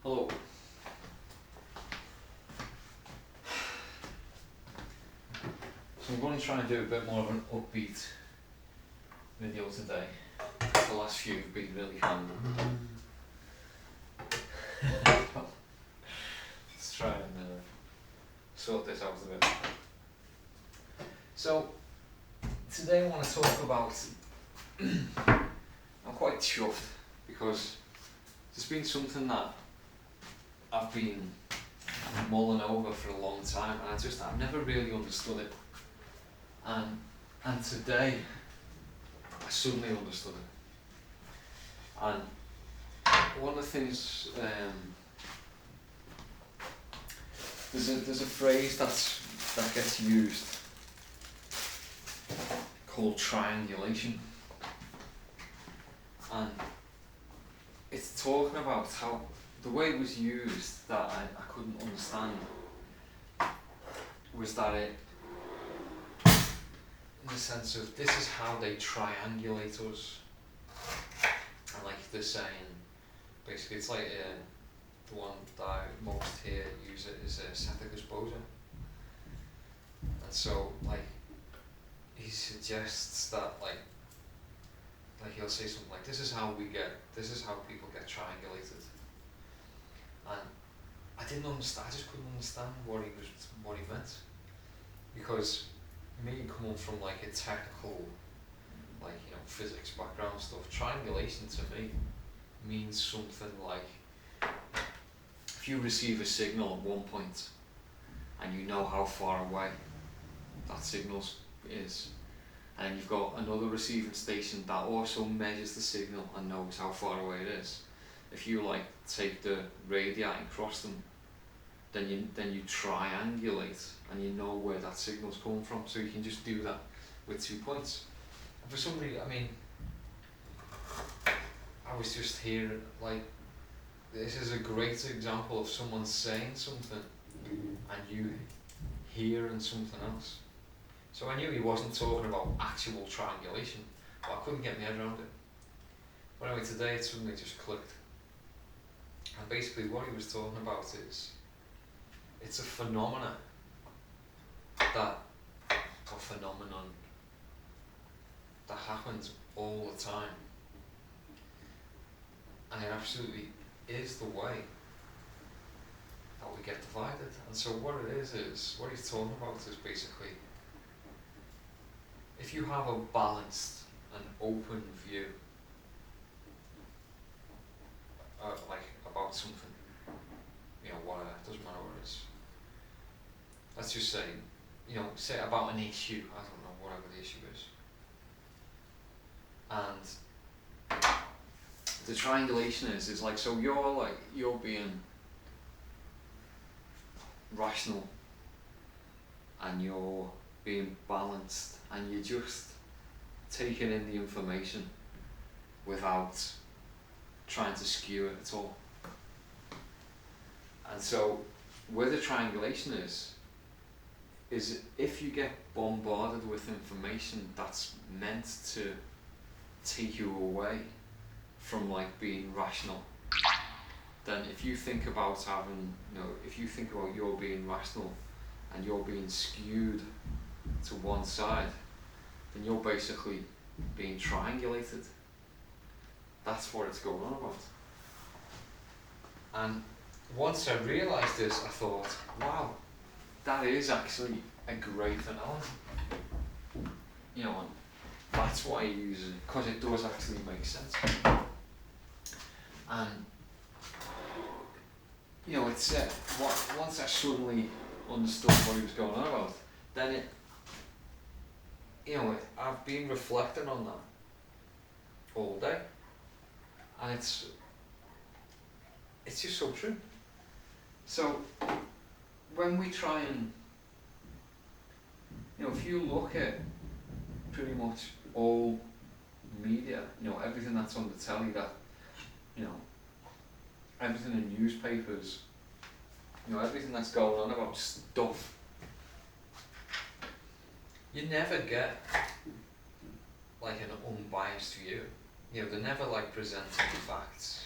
Hello. So I'm going to try and do a bit more of an upbeat video today. The last few have been really random. Let's try and sort this out a bit. So today I want to talk about I'm quite chuffed because there's been something that I've been mulling over for a long time, and I've never really understood it. And today I suddenly understood it. And one of the things, there's a phrase that gets used called triangulation, and it's talking about how the way it was used that I couldn't understand was that it, in the sense of, this is how they triangulate us. And like they're saying, basically it's like the one that most here use it is a static exposure. And so like he suggests that like he'll say something like, this is how people get triangulated. And I didn't understand, I just couldn't understand what he meant. Because me coming from like a technical, like, you know, physics background stuff, triangulation to me means something like, if you receive a signal at one point and you know how far away that signal is, and you've got another receiving station that also measures the signal and knows how far away it is, if you like take the radii and cross them, then you triangulate and you know where that signal's coming from, so you can just do that with 2 points. And for somebody, I mean, I was just hearing, like, this is a great example of someone saying something and you hearing something else. So I knew he wasn't talking about actual triangulation, but I couldn't get my head around it. But anyway, today it suddenly just clicked. And basically what he was talking about is, it's a phenomenon that happens all the time. And it absolutely is the way that we get divided. And so what it is what he's talking about is basically, if you have a balanced and open view like about something, you know, whatever, it doesn't matter what it is. Let's just say, you know, say about an issue, I don't know, whatever the issue is. And the triangulation is like, so you're being rational and you're being balanced and you're just taking in the information without trying to skew it at all. And so where the triangulation is if you get bombarded with information that's meant to take you away from like being rational, then if you think about you're being rational and you're being skewed to one side, then you're basically being triangulated. That's what it's going on about. And once I realised this, I thought, wow, that is actually a great analogy. You know, and that's why he uses it, because it does actually make sense. And you know, it's once I suddenly understood what he was going on about, then I've been reflecting on that all day, and it's just so true. So when we try and, you know, if you look at pretty much all media, you know, everything that's on the telly, that, you know, everything in newspapers, you know, everything that's going on about stuff, you never get like an unbiased view. You know, they're never like presenting facts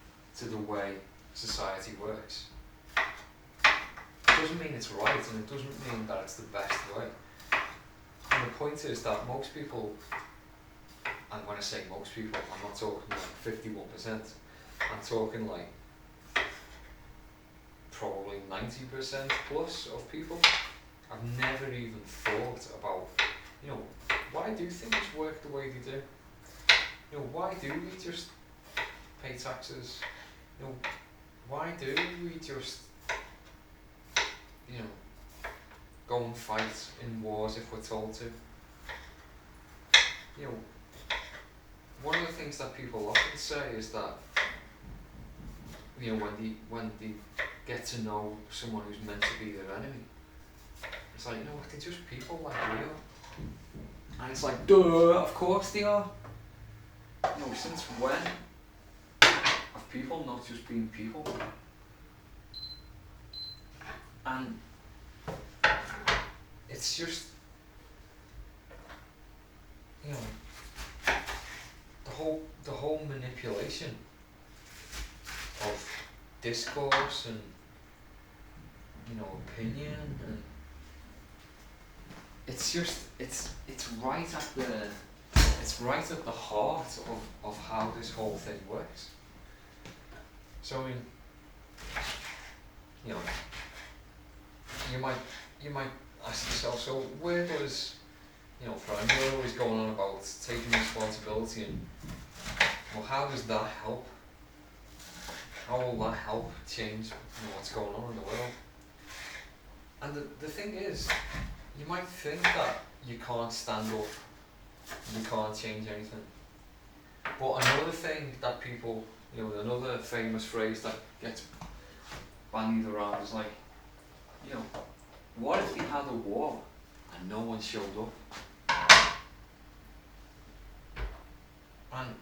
to the way society works. It doesn't mean it's right, and it doesn't mean that it's the best way. And the point is that most people, and when I say most people, I'm not talking like 51%, I'm talking like probably 90% plus of people have never even thought about, why do things work the way they do? Why do we just pay taxes? Why do we just, go and fight in wars if we're told to? One of the things that people often say is that, when they get to know someone who's meant to be their enemy, it's like, they're just people like we are. And it's like, duh, of course they are. Since when have people not just been people? And it's just, the whole manipulation of discourse and opinion, and it's right at the heart of how this whole thing works. So you might ask yourself, so where does Fran, you're always going on about taking responsibility, and how does that help? How will that help change what's going on in the world? And the thing is, you might think that you can't stand up, you can't change anything. But another thing that people, another famous phrase that gets bandied around is like, what if we had a war and no one showed up? And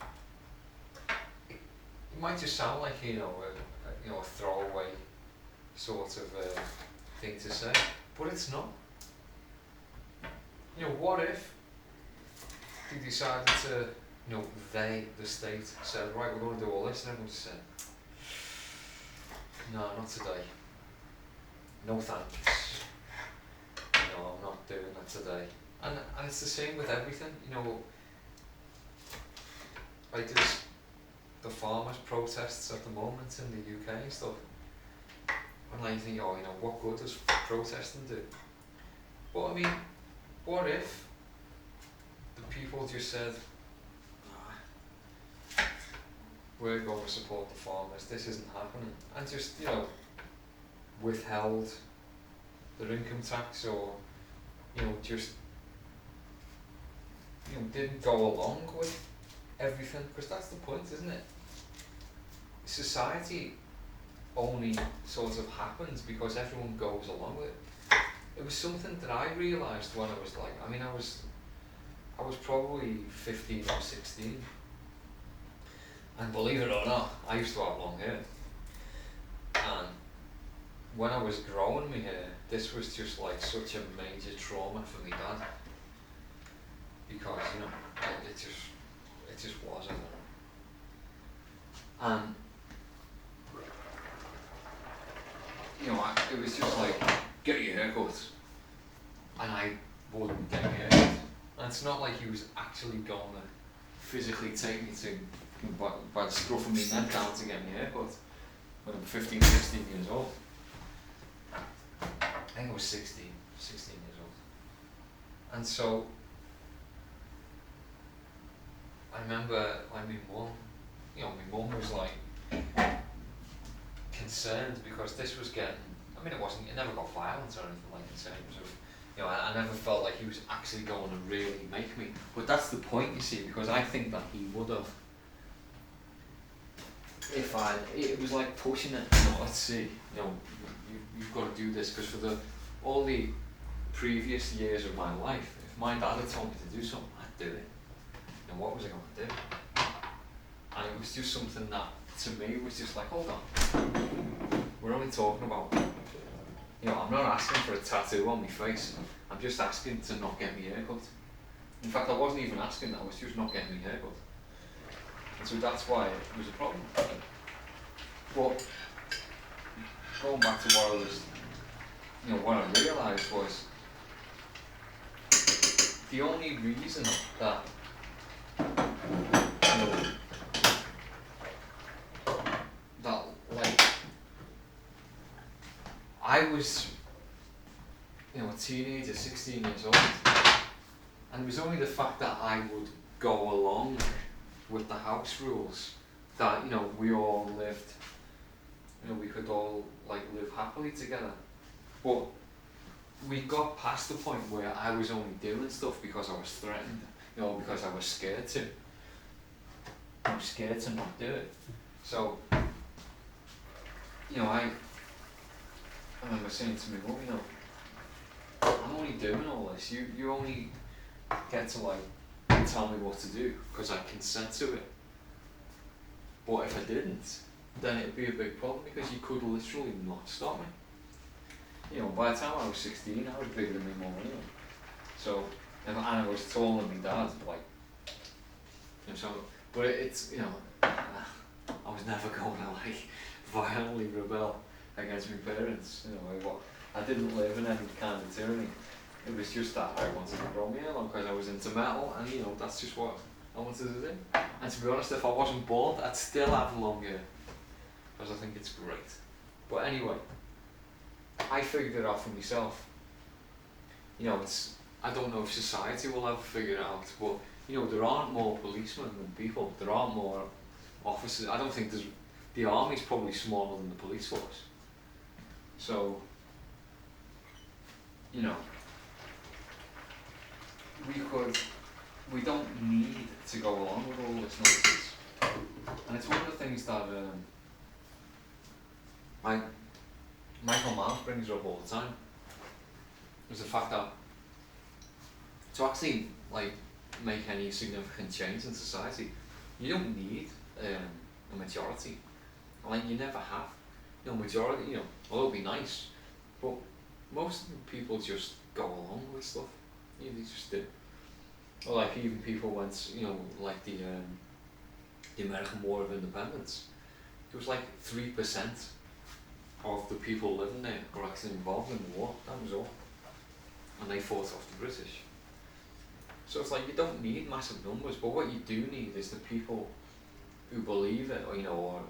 it might just sound like, a throwaway sort of thing to say, but it's not. What if they decided to, the state said, right, we're going to do all this, and everyone just said, no, not today. No thanks. I'm not doing that today. And it's the same with everything, like there's the farmers' protests at the moment in the UK and stuff. And like you think, what good does protesting do? But what if the people just said, we're going to support the farmers, this isn't happening, and just, withheld their income tax, or, just, didn't go along with everything, because that's the point, isn't it? Society only sort of happens because everyone goes along with it. It was something that I realised when I was like, I was probably 15 or 16, and believe it or not, I used to have long hair, and when I was growing my hair, this was just like such a major trauma for me dad, because it just wasn't. And it was just like, get your hair cut, and I wouldn't get my hair cut. And it's not like he was actually going to physically take me to by scruffing my neck down to get my hair cut when I'm 15, 16 years old. I think I was 16 years old. And so I remember like my mum was like concerned, because this was getting, it never got violent or anything like in terms of, I never felt like he was actually going to really make me. But that's the point, you see, because I think that he would have. It was like pushing it, let's see, you've got to do this, because for all the previous years of my life, if my dad had told me to do something, I'd do it. And what was I going to do? And it was just something that, to me, was just like, hold on, we're only talking about, I'm not asking for a tattoo on my face, I'm just asking to not get my hair cut. In fact, I wasn't even asking, I was just not getting my hair cut. And so that's why it was a problem. But going back to what I was, what I realised was the only reason that, you know, that like I was, a teenager, 16 years old, and it was only the fact that I would go along with the house rules that, we all lived, we could all like live happily together. But we got past the point where I was only doing stuff because I was threatened, because I was scared to. I was scared to not do it. So, I remember saying to my mum, I'm only doing all this. You only get to like tell me what to do because I consent to it. But if I didn't, then it'd be a big problem because you could literally not stop me. By the time I was 16, I was bigger than my mum anyway. So, and I was taller than my dad, like, so, but it's, I was never going to like violently rebel against my parents. I didn't live in any kind of tyranny. It was just that I wanted to grow me along because I was into metal, and that's just what I wanted to do. And to be honest, if I wasn't bald, I'd still have long hair because I think it's great. But anyway, I figured it out for myself. I don't know if society will ever figure it out, but there aren't more policemen than people. There aren't more officers. I don't think the army's probably smaller than the police force. So, we don't need to go along with all this nonsense. And it's one of the things that Michael Mann brings up all the time, is the fact that to actually like make any significant change in society, you don't need a majority. Like you never have. Majority, although it'd be nice, but most of the people just go along with stuff. They just do. Or like even people went, like the American War of Independence. It was like 3% of the people living there were actually involved in the war. That was all. And they fought off the British. So it's like you don't need massive numbers, but what you do need is the people who believe it, or are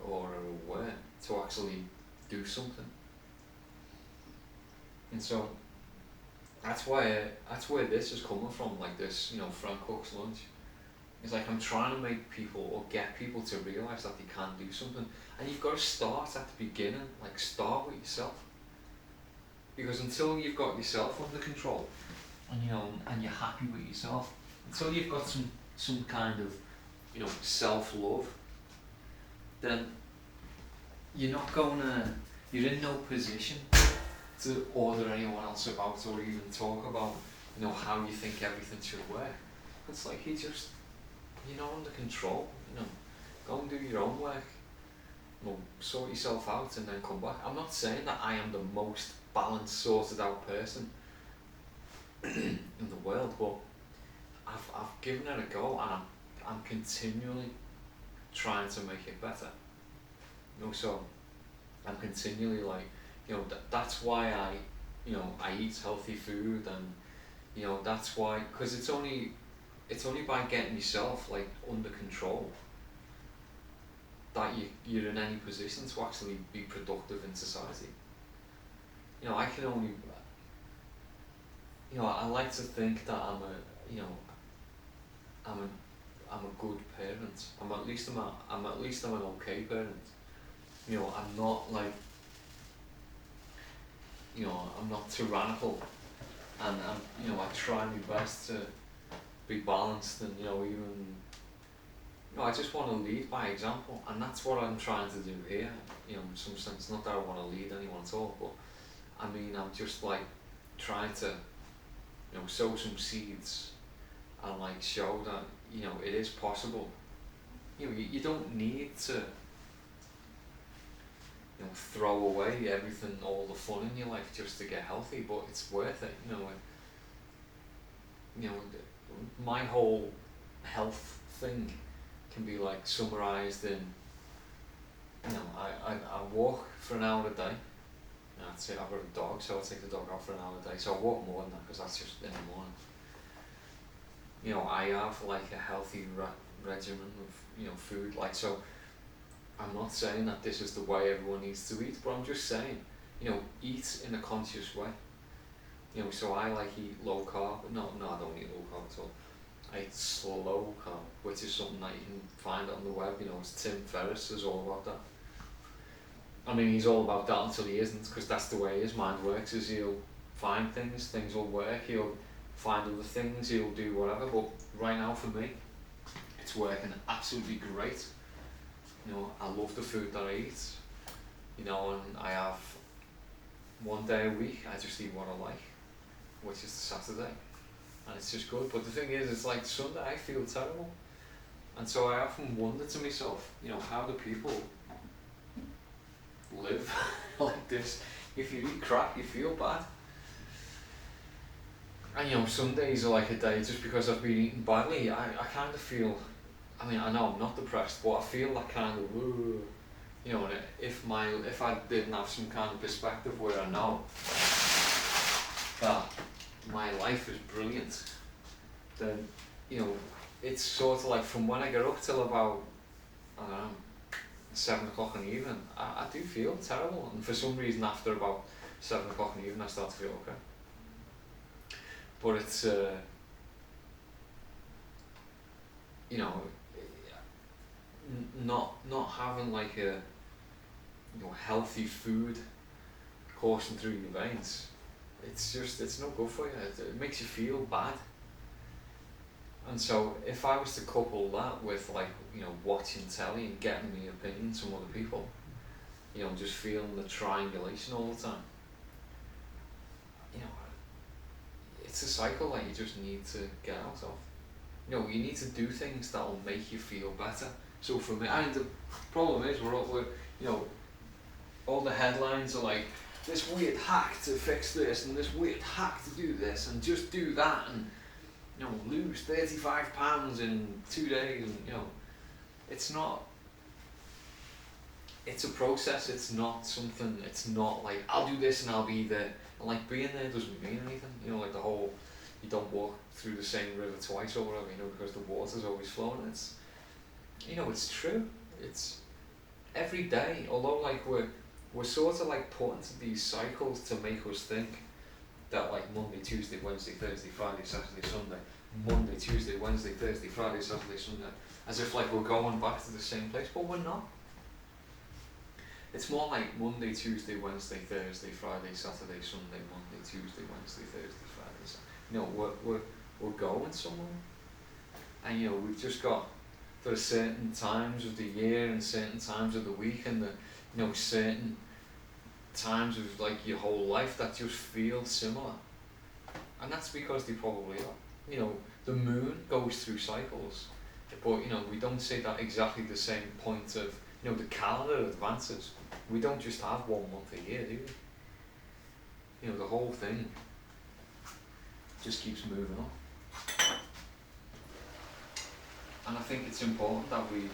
aware to actually do something. And so that's where this is coming from, like this, Fran Cook's lunch. It's like I'm trying to make people or get people to realise that they can do something. And you've got to start at the beginning, like start with yourself. Because until you've got yourself under control, and and you're happy with yourself, until you've got some kind of, self-love, then you're in no position to order anyone else about or even talk about, how you think everything should work. It's like you're under control, go and do your own work, sort yourself out and then come back. I'm not saying that I am the most balanced, sorted out person in the world, but I've given it a go and I'm continually trying to make it better. So I'm continually like, that's why I eat healthy food, and that's why, because it's only by getting yourself like under control that you're in any position to actually be productive in society. I can only, I like to think that I'm a good parent. I'm at least an okay parent. I'm not like, I'm not tyrannical, and I try my best to be balanced, and even, I just want to lead by example, and that's what I'm trying to do here. In some sense, not that I want to lead anyone at all, but I mean, I'm just like trying to, sow some seeds, and like show that it is possible. You don't need to throw away everything, all the fun in your life just to get healthy, but it's worth it. My whole health thing can be like summarized in I walk for an hour a day. That's it. I've got a dog, so I take the dog out for an hour a day. So I walk more than that because that's just in the morning. I have like a healthy regimen of food. Like, so I'm not saying that this is the way everyone needs to eat, but I'm just saying, eat in a conscious way. So I like eat low carb. No, I don't eat low carb at all. I eat slow carb, which is something that you can find on the web. It's Tim Ferriss is all about that. I mean, he's all about that until he isn't, because that's the way his mind works. Is he'll find things will work. He'll find other things. He'll do whatever. But right now, for me, it's working absolutely great. I love the food that I eat. And I have one day a week. I just eat what I like, which is the Saturday, and it's just good. But the thing is, it's like Sunday I feel terrible, and so I often wonder to myself, how do people live like this? If you eat crap, you feel bad. And Sundays are like a day, just because I've been eating badly, I kind of feel, I know I'm not depressed, but I feel that kind of, and if I didn't have some kind of perspective where I know that my life is brilliant, then, it's sort of like from when I get up till about, I don't know, 7 o'clock in the evening, I do feel terrible, and for some reason after about 7 o'clock in the evening I start to feel okay. But it's, not having like a healthy food coursing through your veins, it's no good for you. It makes you feel bad. And so if I was to couple that with like watching telly and getting the opinions from other people, just feeling the triangulation all the time, it's a cycle that you just need to get out of. You need to do things that will make you feel better. So for me, the problem is we're all the headlines are like, this weird hack to fix this, and this weird hack to do this, and just do that, and lose 35 pounds in 2 days, and it's not. It's a process. It's not something. It's not like I'll do this and I'll be there. And like being there doesn't mean anything. Like the whole, you don't walk through the same river twice or whatever. because the water's always flowing. It's, it's true. It's every day. Although like we're sort of like put into these cycles to make us think that like Monday, Tuesday, Wednesday, Thursday, Friday, Saturday, Sunday, Monday, Tuesday, Wednesday, Thursday, Friday, Saturday, Sunday, as if like we're going back to the same place, but we're not. It's more like Monday, Tuesday, Wednesday, Thursday, Friday, Saturday, Sunday, Monday, Tuesday, Wednesday, Thursday, Friday, Saturday. We're going somewhere, and we've just got, there are certain times of the year and certain times of the week, and certain times of like your whole life that just feel similar, and that's because they probably are. The moon goes through cycles, but we don't say that exactly the same point of, the calendar advances. We don't just have 1 month a year, do we? The whole thing just keeps moving on. And I think it's important that we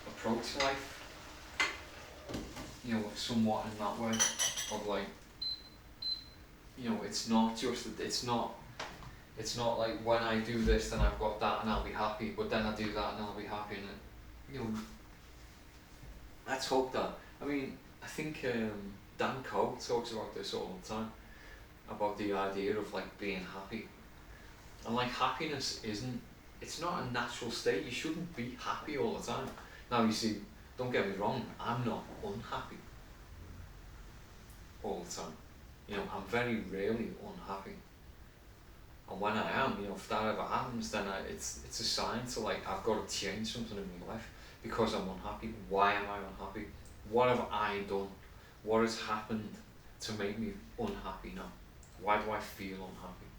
approach life, somewhat in that way, of like, it's not like when I do this then I've got that and I'll be happy, but then I do that and I'll be happy, and let's hope that. I think Dan Coe talks about this all the time, about the idea of like being happy, and like happiness it's not a natural state. You shouldn't be happy all the time. Now you see, don't get me wrong, I'm not unhappy all the time. I'm very rarely unhappy. And when I am, if that ever happens, then it's a sign to like, I've got to change something in my life because I'm unhappy. Why am I unhappy? What have I done? What has happened to make me unhappy now? Why do I feel unhappy?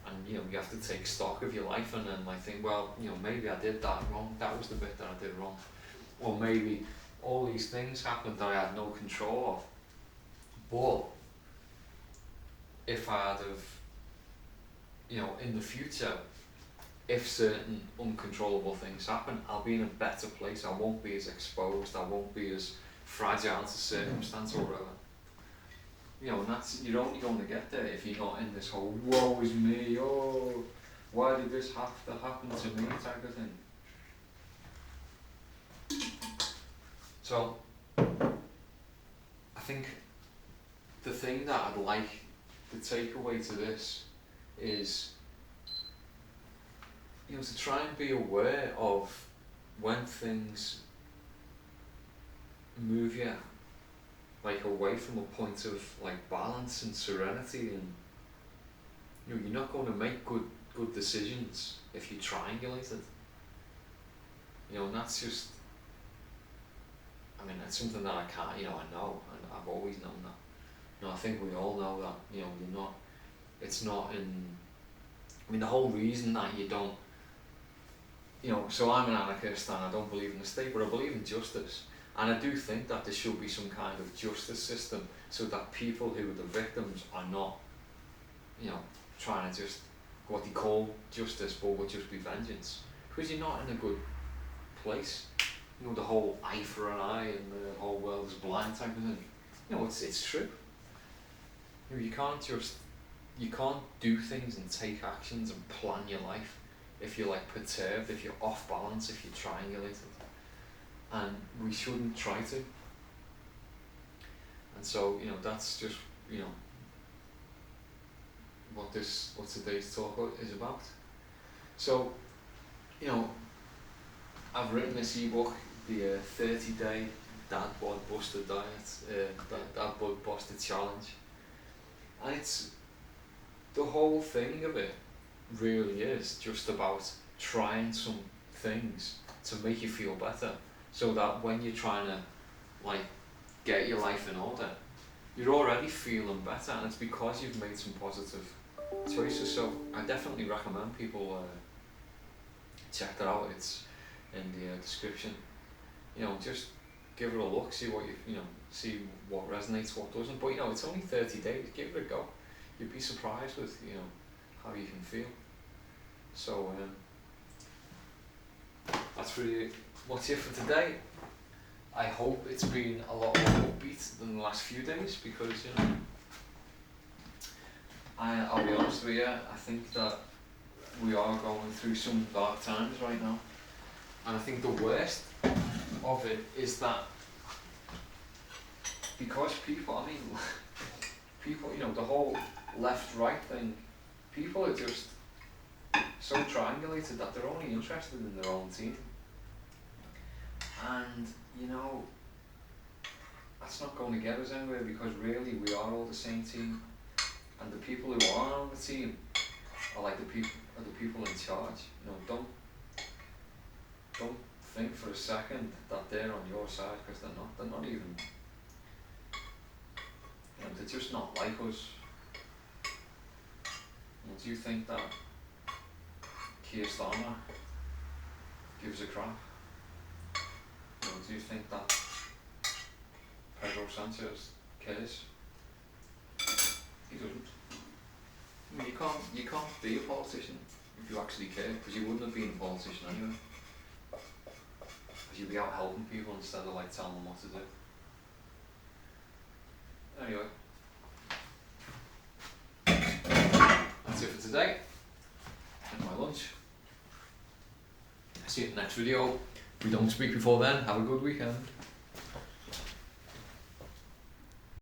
And you have to take stock of your life and then like think, well, maybe I did that wrong. That was the bit that I did wrong. Or maybe all these things happened that I had no control of. But if I had have, in the future, if certain uncontrollable things happen, I'll be in a better place. I won't be as exposed. I won't be as fragile to circumstance or whatever. You know, and that's, you're only going to get there if you're not in this whole woe is me, oh, why did this have to happen to me type of thing. So, I think the thing that I'd like the takeaway to this is, you know, to try and be aware of when things move you like away from a point of like balance and serenity, and you know, you're not going to make good decisions if you triangulate it. You know, and that's just, I mean, that's something that I can't, you know, I know, and I've always known that. You know, I think we all know that, you know, you're not, it's not in, I mean, the whole reason that you don't, you know, so I'm an anarchist and I don't believe in the state, but I believe in justice. And I do think that there should be some kind of justice system so that people who are the victims are not, you know, trying to just, what they call justice, but will just be vengeance. Because you're not in a good place. You know, the whole eye for an eye and the whole world is blind type of thing. You know, it's true. You know, you can't do things and take actions and plan your life if you're like perturbed, if you're off balance, if you're triangulated. And we shouldn't try to. And so, you know, that's just, you know, what today's talk is about. So, you know, I've written this ebook, the 30-day Dad Bod Buster Diet, Dad Bod Buster Challenge. And it's, the whole thing of it really is just about trying some things to make you feel better, so that when you're trying to like get your life in order, you're already feeling better, and it's because you've made some positive choices. So I definitely recommend people check that out. It's in the description. You know, just give it a look, see what you know, see what resonates, what doesn't. But you know, it's only 30 days. Give it a go. You'd be surprised with, you know, how you can feel. So that's really what's it for today. I hope it's been a lot more upbeat than the last few days, because, you know, I'll be honest with you, I think that we are going through some dark times right now. And I think the worst of it is that because people, I mean, people, you know, the whole left-right thing, people are just so triangulated that they're only interested in their own team. And, you know, that's not going to get us anywhere, because really we are all the same team. And the people who are on the team are like the people in charge. You know, don't think for a second that they're on your side, because they're not. They're not even, you know, they're just not like us. You know, do you think that Keir Starmer gives a crap? You know, do you think that Pedro Sanchez cares? He doesn't. I mean, you can't be a politician if you actually care, because you wouldn't have been a politician anyway. Because you'd be out helping people instead of like telling them what to do. Anyway, that's it for today. And my lunch. See you in the next video. If we don't speak before then, have a good weekend.